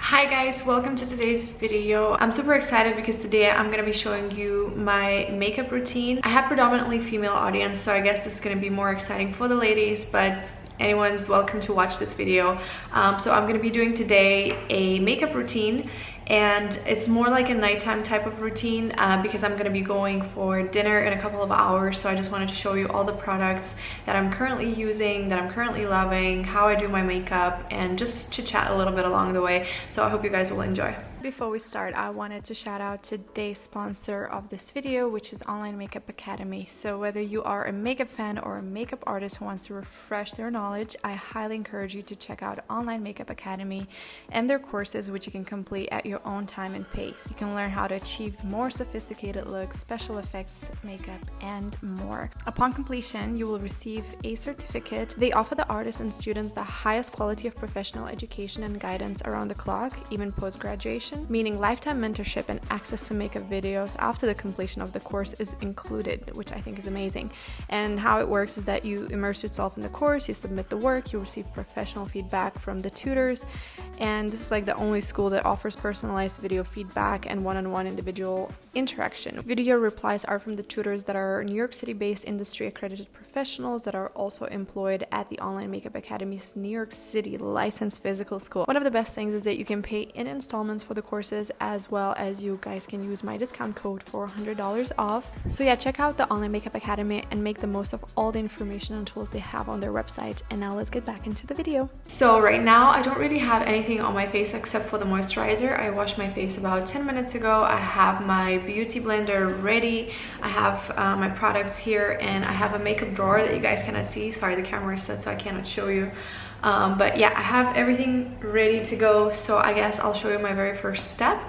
Hi guys, welcome to today's video. I'm super excited because today I'm going to be showing you my makeup routine. I have predominantly female audience, so I guess this is going to be more exciting for the ladies, but anyone's welcome to watch this video. So I'm going to be doing today a makeup routine, and it's more like a nighttime type of routine because I'm going to be going for dinner in a couple of hours. So I just wanted to show you all the products that I'm currently using, that I'm currently loving, how I do my makeup, and just chit chat a little bit along the way. So I hope you guys will enjoy. Before we start, I wanted to shout out today's sponsor of this video, which is Online Makeup Academy. So whether you are a makeup fan or a makeup artist who wants to refresh their knowledge, I highly encourage you to check out Online Makeup Academy and their courses, which you can complete at your own time and pace. You can learn how to achieve more sophisticated looks, special effects, makeup, and more. Upon completion, you will receive a certificate. They offer the artists and students the highest quality of professional education and guidance around the clock, even post-graduation, meaning lifetime mentorship and access to makeup videos after the completion of the course is included, which I think is amazing. And how it works is that you immerse yourself in the course, you submit the work, you receive professional feedback from the tutors, and this is like the only school that offers personalized video feedback and one-on-one individual interaction. Video replies are from the tutors that are New York City based industry accredited professionals that are also employed at the Online Makeup Academy's New York City licensed physical school. One of the best things is that you can pay in installments for the courses, as well as you guys can use my discount code for $100 off. So yeah, check out the Online Makeup Academy and make the most of all the information and tools they have on their website. And now let's get back into the video. So right now I don't really have anything on my face except for the moisturizer. I washed my face about 10 minutes ago. I have my beauty blender ready. I have my products here, and I have a makeup drawer that you guys cannot see. Sorry, the camera is set so I cannot show you. But yeah, I have everything ready to go, so I guess I'll show you my very first step.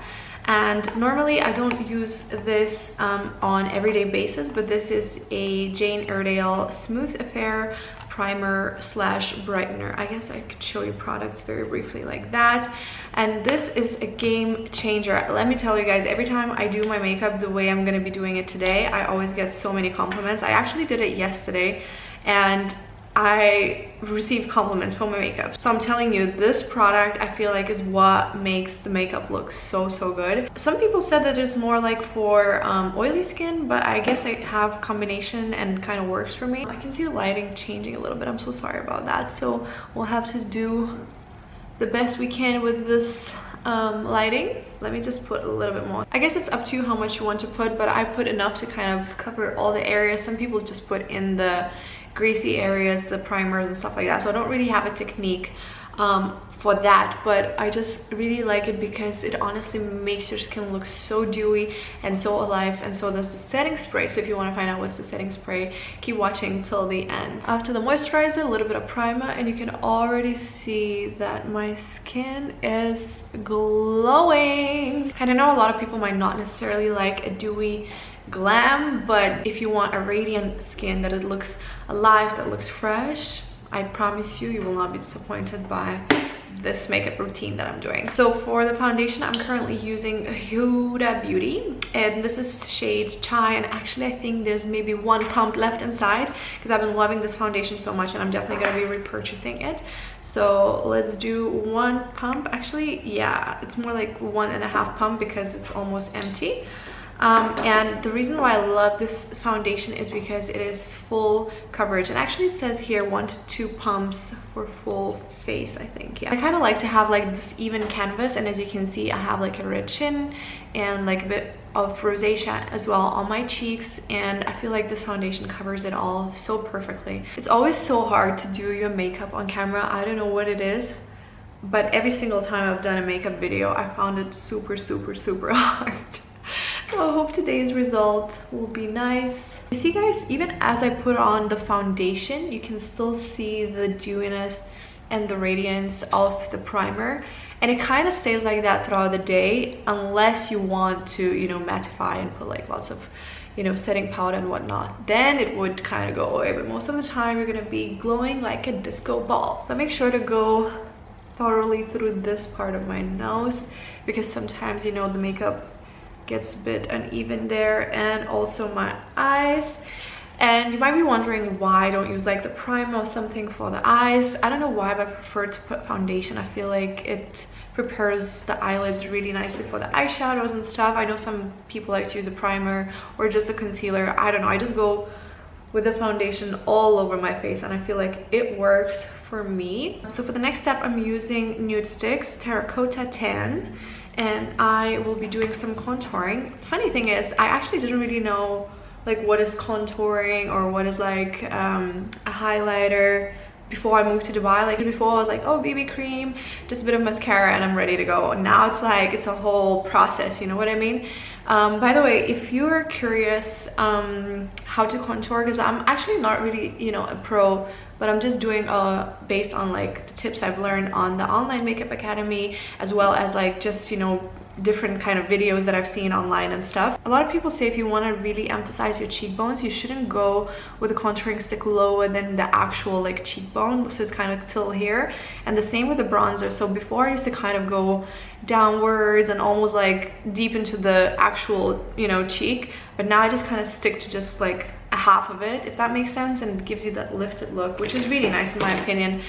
And normally I don't use this on everyday basis, but this is a Jane Iredale Smooth Affair primer slash brightener. I guess I could show you products very briefly like that. And this is a game changer. Let me tell you guys, every time I do my makeup the way I'm going to be doing it today, I always get so many compliments. I actually did it yesterday and I received compliments for my makeup. So I'm telling you, this product I feel like is what makes the makeup look so good. Some people said that it's more like for oily skin, but I guess I have combination and kind of works for me. I can see the lighting changing a little bit. I'm so sorry about that. So we'll have to do the best we can with this lighting. Let me just put a little bit more. I guess it's up to you how much you want to put, but I put enough to kind of cover all the areas. Some people just put in the greasy areas, the primers and stuff like that. So I don't really have a technique for that, but I just really like it because it honestly makes your skin look so dewy and so alive. And so does the setting spray. So if you want to find out what's the setting spray, keep watching till the end. After the moisturizer, a little bit of primer, and you can already see that my skin is glowing. And I know a lot of people might not necessarily like a dewy glam, but if you want a radiant skin that it looks alive, that looks fresh, I promise you, you will not be disappointed by this makeup routine that I'm doing. So for the foundation, I'm currently using Huda Beauty, and this is shade Chai, and actually I think there's maybe one pump left inside because I've been loving this foundation so much, and I'm definitely going to be repurchasing it. So let's do one pump. Actually, yeah, it's more like 1.5 pump because it's almost empty. And the reason why I love this foundation is because it is full coverage, and actually it says here 1 to 2 pumps for full face, I think. Yeah, I kind of like to have like this even canvas, and as you can see, I have like a red chin and like a bit of rosacea as well on my cheeks, and I feel like this foundation covers it all so perfectly. It's always so hard to do your makeup on camera. I don't know what it is, but every single time I've done a makeup video, I found it super hard. So I hope today's result will be nice. You see guys, even as I put on the foundation, you can still see the dewiness and the radiance of the primer, and it kind of stays like that throughout the day unless you want to, you know, mattify and put like lots of, you know, setting powder and whatnot. Then it would kind of go away, but most of the time you're gonna be glowing like a disco ball. So make sure to go thoroughly through this part of my nose because sometimes, you know, the makeup gets a bit uneven there, and also my eyes. And you might be wondering why I don't use like the primer or something for the eyes. I don't know why, but I prefer to put foundation. I feel like it prepares the eyelids really nicely for the eyeshadows and stuff. I know some people like to use a primer or just the concealer. I don't know, I just go with the foundation all over my face and I feel like it works for me. So for the next step, I'm using Nude Sticks Terracotta Tan, and I will be doing some contouring. Funny thing is, I actually didn't really know like what is contouring or what is like a highlighter before I moved to Dubai. Like before I was like, oh, BB cream, just a bit of mascara and I'm ready to go. Now it's like it's a whole process, you know what I mean? By the way, if you're curious how to contour, because I'm actually not really, you know, a pro, but I'm just doing based on like the tips I've learned on the online makeup academy, as well as like just, you know, different kind of videos that I've seen online and stuff. A lot of people say if you want to really emphasize your cheekbones, you shouldn't go with a contouring stick lower than the actual like cheekbone, so it's kind of till here. And the same with the bronzer. So before I used to kind of go downwards and almost like deep into the actual, you know, cheek, but now I just kind of stick to just like a half of it, if that makes sense, and it gives you that lifted look, which is really nice in my opinion.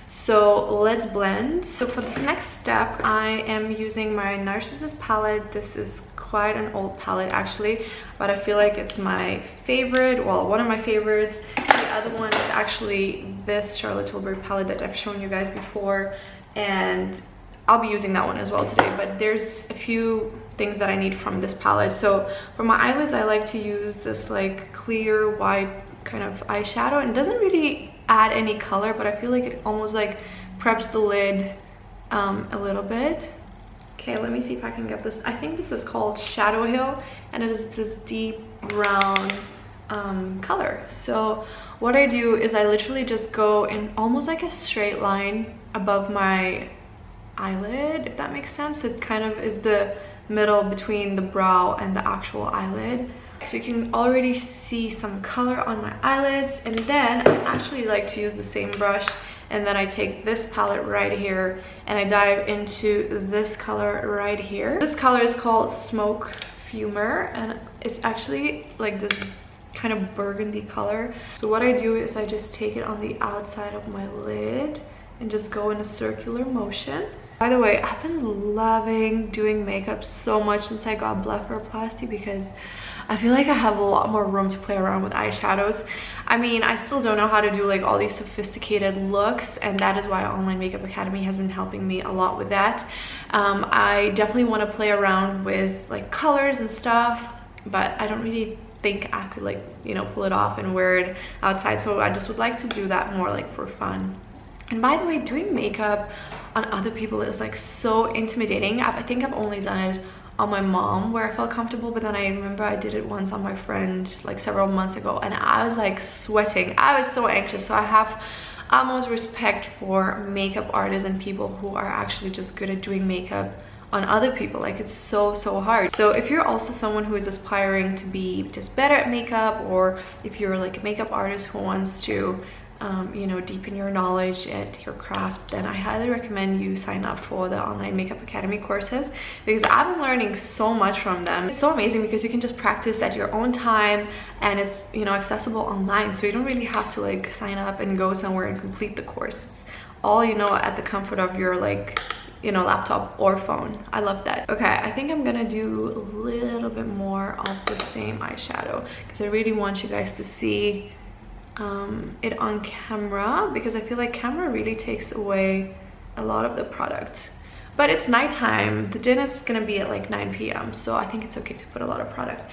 So let's blend. So for this next step, I am using my Narcissus palette. This is quite an old palette actually, but I feel like it's my favorite, well, one of my favorites. The other one is actually this Charlotte Tilbury palette that I've shown you guys before, and I'll be using that one as well today. But there's a few things that I need from this palette. So for my eyelids, I like to use this like clear white kind of eyeshadow, and it doesn't really add any color, but I feel like it almost like preps the lid a little bit. Okay, let me see if I can get this. I think this is called Shadow Hill, and it is this deep brown color. So what I do is I literally just go in almost like a straight line above my eyelid, if that makes sense. So it kind of is the middle between the brow and the actual eyelid. So you can already see some color on my eyelids, and then I actually like to use the same brush, and then I take this palette right here and I dive into this color right here. This color is called Smoke Fumer, and it's actually like this kind of burgundy color. So what I do is I just take it on the outside of my lid and just go in a circular motion. By the way, I've been loving doing makeup so much since I got blepharoplasty, because I feel like I have a lot more room to play around with eyeshadows. I mean, I still don't know how to do like all these sophisticated looks, and that is why Online Makeup Academy has been helping me a lot with that. I definitely want to play around with like colors and stuff, but I don't really think I could like, you know, pull it off and wear it outside. So I just would like to do that more like for fun. And by the way, doing makeup on other people is like so intimidating. I think I've only done it on my mom where I felt comfortable, but then I remember I did it once on my friend like several months ago, and I was like sweating. I was so anxious. So I have utmost respect for makeup artists and people who are actually just good at doing makeup on other people. Like, it's so hard. So if you're also someone who is aspiring to be just better at makeup, or if you're like a makeup artist who wants to you know, deepen your knowledge at your craft, then I highly recommend you sign up for the Online Makeup Academy courses, because I've been learning so much from them. It's so amazing because you can just practice at your own time, and it's, you know, accessible online, so you don't really have to like sign up and go somewhere and complete the course. It's all, you know, at the comfort of your like, you know, laptop or phone. I love that. Okay, I think I'm gonna do a little bit more of the same eyeshadow because I really want you guys to see it on camera, because I feel like camera really takes away a lot of the product. But it's nighttime. The dinner's gonna be at like 9 p.m. so I think it's okay to put a lot of product.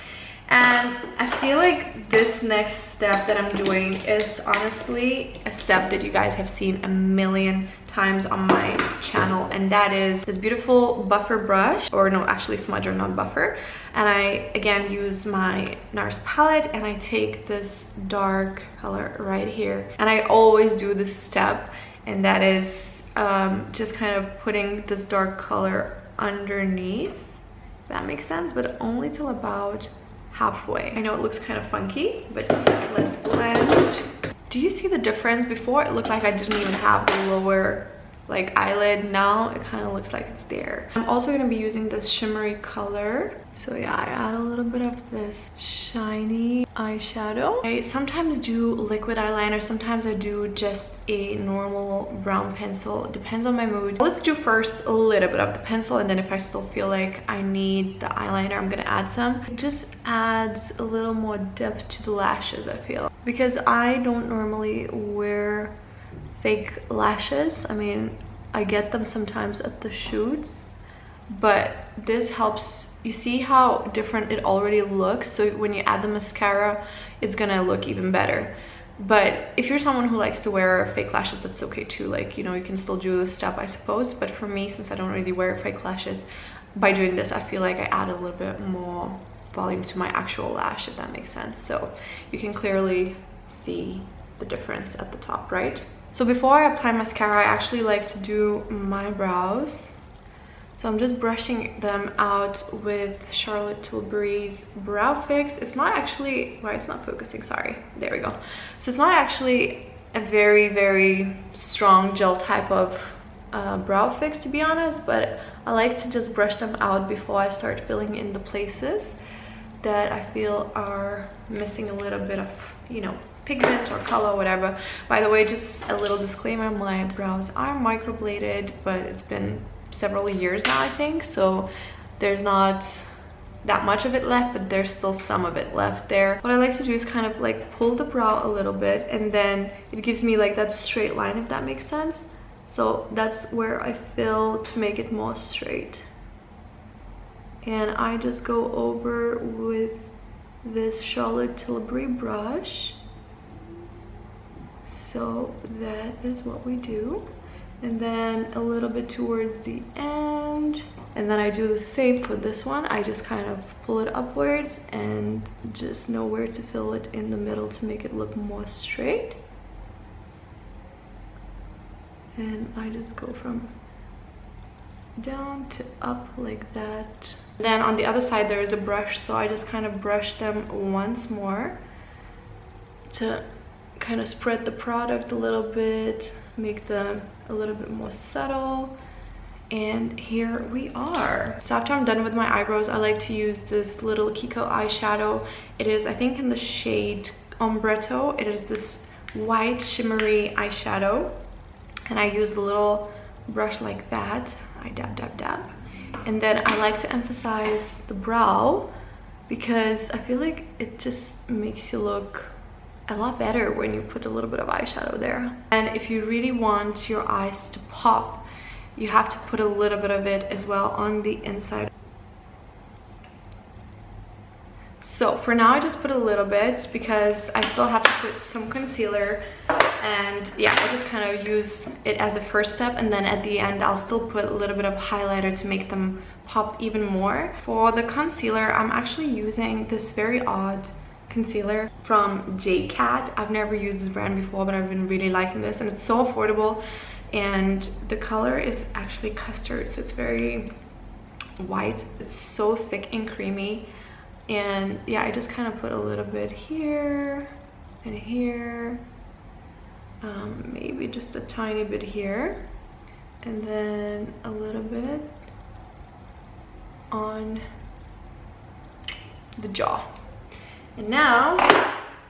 And I feel like this next step that I'm doing is honestly a step that you guys have seen a million times on my channel, and that is this beautiful buffer brush, or no, actually smudger, not buffer. And I again use my NARS palette, and I take this dark color right here, and I always do this step, and that is just kind of putting this dark color underneath, if that makes sense, but only till about halfway. I know it looks kind of funky, but let's blend. Do you see the difference? Before it looked like I didn't even have the lower like eyelid. Now it kind of looks like it's there. I'm also going to be using this shimmery color. So yeah, I add a little bit of this shiny eyeshadow. I sometimes do liquid eyeliner, sometimes I do just a normal brown pencil. It depends on my mood. Let's do first a little bit of the pencil, and then if I still feel like I need the eyeliner, I'm gonna add some. It just adds a little more depth to the lashes, I feel. Because I don't normally wear fake lashes. I mean, I get them sometimes at the shoots, but this helps. You see how different it already looks, so when you add the mascara, it's gonna look even better. But if you're someone who likes to wear fake lashes, that's okay too. Like, you know, you can still do this step, I suppose. But for me, since I don't really wear fake lashes, by doing this, I feel like I add a little bit more volume to my actual lash, if that makes sense. So you can clearly see the difference at the top, right? So before I apply mascara, I actually like to do my brows. So I'm just brushing them out with Charlotte Tilbury's Brow Fix. It's not actually, why it's not focusing, sorry. There we go. So it's not actually a very, very strong gel type of brow fix, to be honest, but I like to just brush them out before I start filling in the places that I feel are missing a little bit of, you know, pigment or color, whatever. By the way, just a little disclaimer, my brows are microbladed, but it's been several years now, I think, so there's not that much of it left, but there's still some of it left there. What I like to do is kind of like pull the brow a little bit, and then it gives me like that straight line, if that makes sense. So that's where I fill to make it more straight, and I just go over with this Charlotte Tilbury brush. So that is what we do. And then a little bit towards the end, and then I do the same for this one. I just kind of pull it upwards and just know where to fill it in the middle to make it look more straight. And I just go from down to up like that. Then on the other side there is a brush, so I just kind of brush them once more to kind of spread the product a little bit, make them a little bit more subtle. And here we are. So after I'm done with my eyebrows, I like to use this little Kiko eyeshadow. It is, I think, in the shade Ombretto. It is this white shimmery eyeshadow, and I use a little brush like that. I dab dab dab, and then I like to emphasize the brow because I feel like it just makes you look a lot better when you put a little bit of eyeshadow there. And if you really want your eyes to pop, you have to put a little bit of it as well on the inside. So for now I just put a little bit because I still have to put some concealer, and yeah, I just kind of use it as a first step, and then at the end I'll still put a little bit of highlighter to make them pop even more. For the concealer, I'm actually using this very odd concealer from JCat. I've never used this brand before, but I've been really liking this, and it's so affordable, and the color is actually custard, so it's very white. It's so thick and creamy, and yeah, I just kind of put a little bit here and here, maybe just a tiny bit here, and then a little bit on the jaw. And now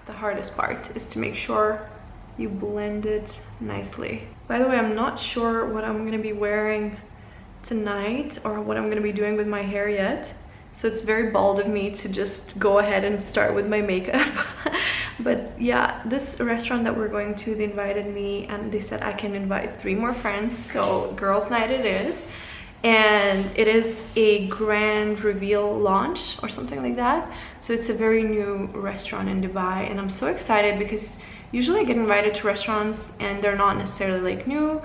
the hardest part is to make sure you blend it nicely. By the way, I'm not sure what I'm gonna be wearing tonight or what I'm gonna be doing with my hair yet, so it's very bold of me to just go ahead and start with my makeup. But yeah, this restaurant that we're going to, they invited me, and they said I can invite 3 more friends, so girls' night it is. And it is a grand reveal launch or something like that, so it's a very new restaurant in Dubai, and I'm so excited because usually I get invited to restaurants and they're not necessarily like new,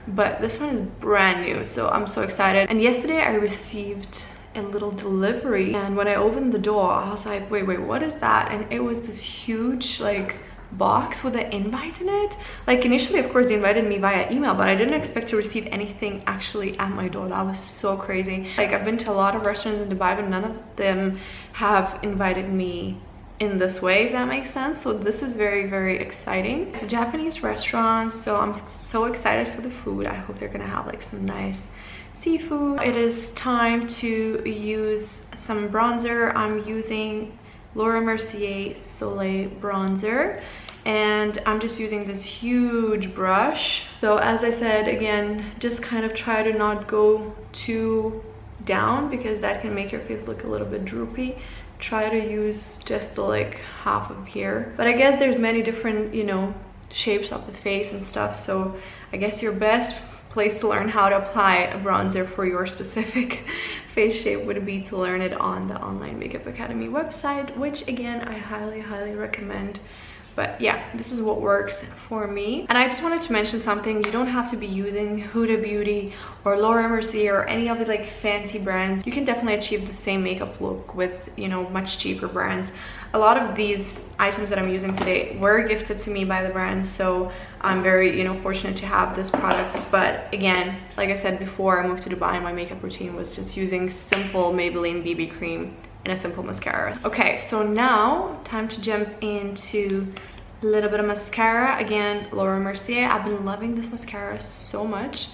but this one is brand new, so I'm so excited. And yesterday I received a little delivery, and when I opened the door I was like, wait, what is that? And it was this huge like box with an invite in it. Like initially, of course, they invited me via email, but I didn't expect to receive anything actually at my door. That was so crazy. Like, I've been to a lot of restaurants in Dubai, but none of them have invited me in this way, if that makes sense. So this is very, very exciting. It's a Japanese restaurant, so I'm so excited for the food. I hope they're gonna have like some nice seafood. It is time to use some bronzer. I'm using Laura Mercier Soleil bronzer, and I'm just using this huge brush. So as I said, again, just kind of try to not go too down because that can make your face look a little bit droopy. Try to use just the like half of here, but I guess there's many different, you know, shapes of the face and stuff, so I guess your best place to learn how to apply a bronzer for your specific face shape would be to learn it on the Online Makeup Academy website, which again I highly recommend. But yeah, this is what works for me. And I just wanted to mention something. You don't have to be using Huda Beauty or Laura Mercier or any of the like fancy brands. You can definitely achieve the same makeup look with, you know, much cheaper brands. A lot of these items that I'm using today were gifted to me by the brands, so I'm very, you know, fortunate to have this product. But again, like I said before, I moved to Dubai and my makeup routine was just using simple Maybelline BB cream and a simple mascara. Okay, so now time to jump into a little bit of mascara. Again, Laura Mercier. I've been loving this mascara so much.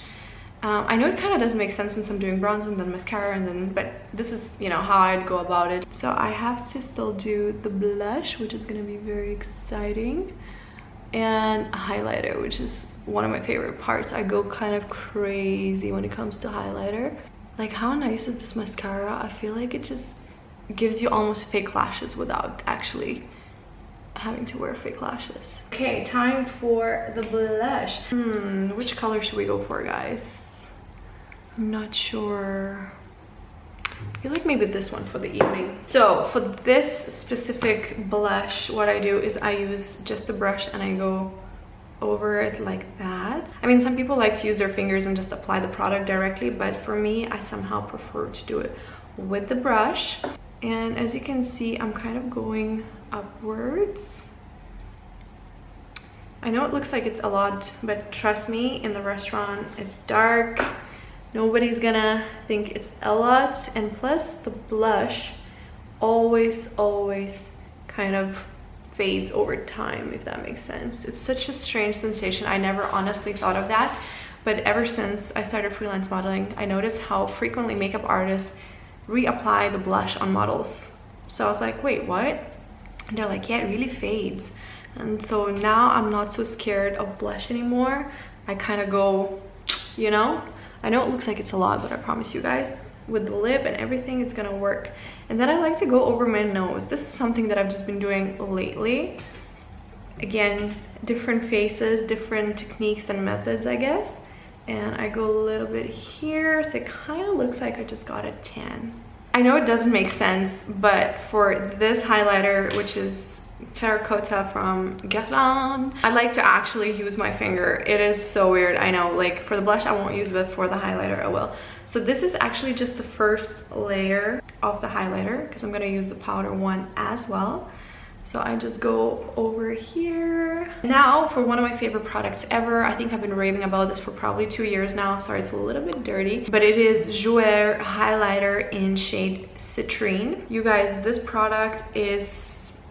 I know it kind of doesn't make sense since I'm doing bronze and then mascara and then, but this is, you know, how I'd go about it. So I have to still do the blush, which is gonna be very exciting, and a highlighter, which is one of my favorite parts. I go kind of crazy when it comes to highlighter. Like, how nice is this mascara? I feel like it just gives you almost fake lashes without actually having to wear fake lashes. Okay, time for the blush. Which color should we go for, guys? I'm not sure. I feel like maybe this one for the evening. So for this specific blush, what I do is I use just the brush and I go over it like that. I mean, some people like to use their fingers and just apply the product directly, but for me, I somehow prefer to do it with the brush. And as you can see, I'm kind of going upwards. I know it looks like it's a lot, but trust me, in the restaurant, it's dark. Nobody's gonna think it's a lot. And plus, the blush always kind of fades over time, if that makes sense. It's such a strange sensation. I never honestly thought of that, but ever since I started freelance modeling, I noticed how frequently makeup artists reapply the blush on models. So I was like, wait, what? And they're like, yeah, it really fades. And so now I'm not so scared of blush anymore. I kind of go, you know, I know it looks like it's a lot, but I promise you guys, with the lip and everything, it's gonna work. And then I like to go over my nose. This is something that I've just been doing lately. Again, different faces, different techniques and methods, I guess. And I go a little bit here, so it kind of looks like I just got a tan. I know it doesn't make sense, but for this highlighter, which is terracotta from Guerlain, I like to actually use my finger. It is so weird, I know. Like, for the blush I won't use it, but for the highlighter I will. So this is actually just the first layer of the highlighter, because I'm going to use the powder one as well. So I just go over here. Now for one of my favorite products ever. I think I've been raving about this for probably 2 years now. Sorry, it's a little bit dirty, but it is Jouer highlighter in shade Citrine. You guys, this product is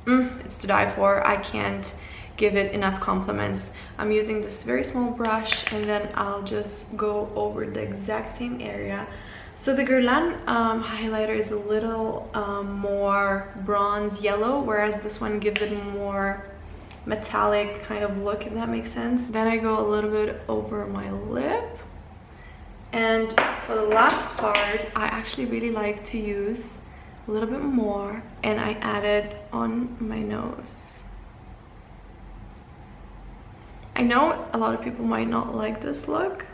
it's to die for. I can't give it enough compliments. I'm using this very small brush, and then I'll just go over the exact same area. So the Guerlain highlighter is a little more bronze yellow, whereas this one gives it more metallic kind of look, if that makes sense. Then I go a little bit over my lip. And for the last part, I actually really like to use a little bit more, and I add it on my nose. I know a lot of people might not like this look.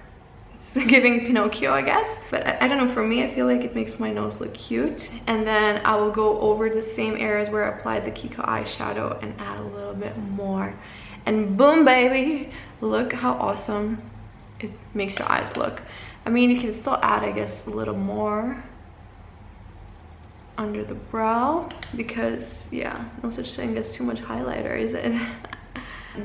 Giving Pinocchio, I guess, but I don't know, for me I feel like it makes my nose look cute. And then I will go over the same areas where I applied the Kiko eyeshadow and add a little bit more, and boom baby, look how awesome it makes your eyes look. I mean, you can still add, I guess, a little more under the brow, because yeah, no such thing as too much highlighter, is it?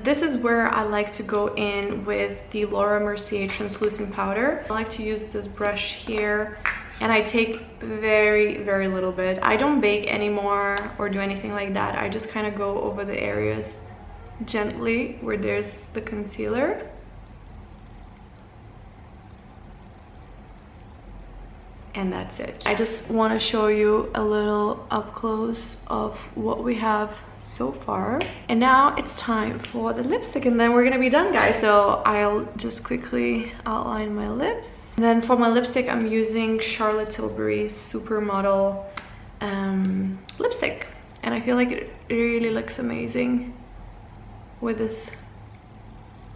This is where I like to go in with the Laura Mercier translucent powder. I like to use this brush here and I take very little bit. I don't bake anymore or do anything like that. I just kind of go over the areas gently where there's the concealer. And that's it. I just want to show you a little up close of what we have so far. And now it's time for the lipstick, and then we're gonna be done, guys. So I'll just quickly outline my lips. And then for my lipstick, I'm using Charlotte Tilbury's Supermodel lipstick, and I feel like it really looks amazing with this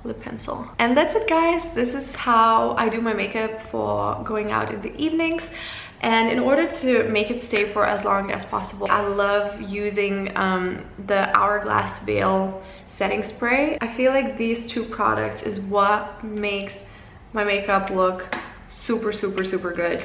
lip pencil. And that's it, guys. This is how I do my makeup for going out in the evenings. And in order to make it stay for as long as possible, I love using the Hourglass Veil setting spray. I feel like these two products is what makes my makeup look super good.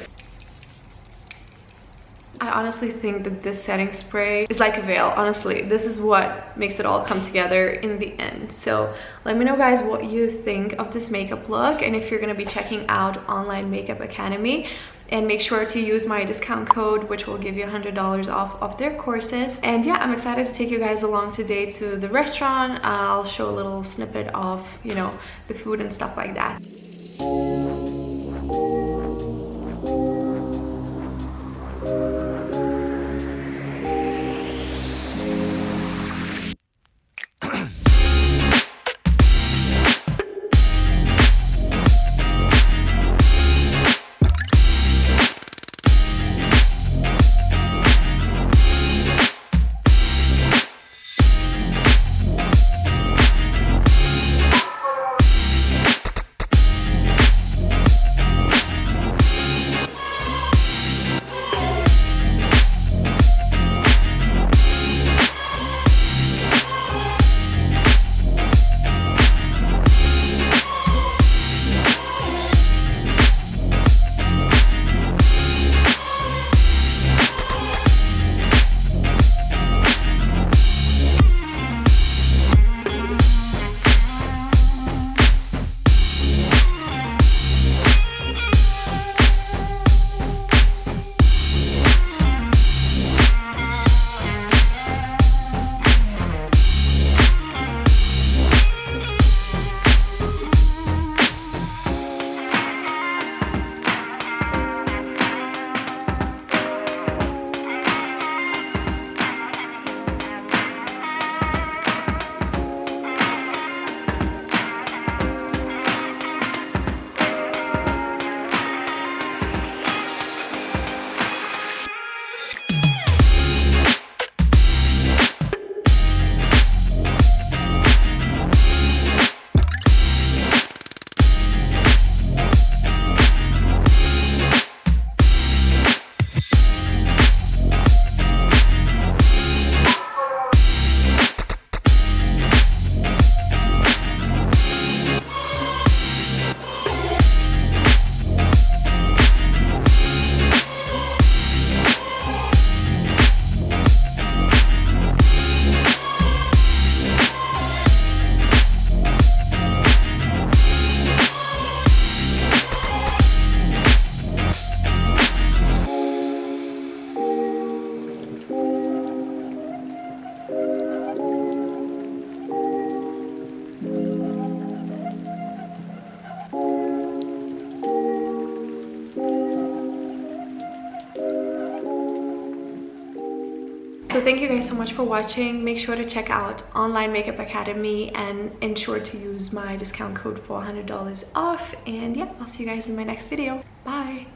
I honestly think that this setting spray is like a veil. Honestly, this is what makes it all come together in the end. So let me know, guys, what you think of this makeup look, and if you're gonna be checking out Online Makeup Academy. And make sure to use my discount code, which will give you $100 off of their courses. And yeah, I'm excited to take you guys along today to the restaurant. I'll show a little snippet of, you know, the food and stuff like that. So thank you guys so much for watching. Make sure to check out Online Makeup Academy and ensure to use my discount code for $100 off. And yeah, I'll see you guys in my next video. Bye.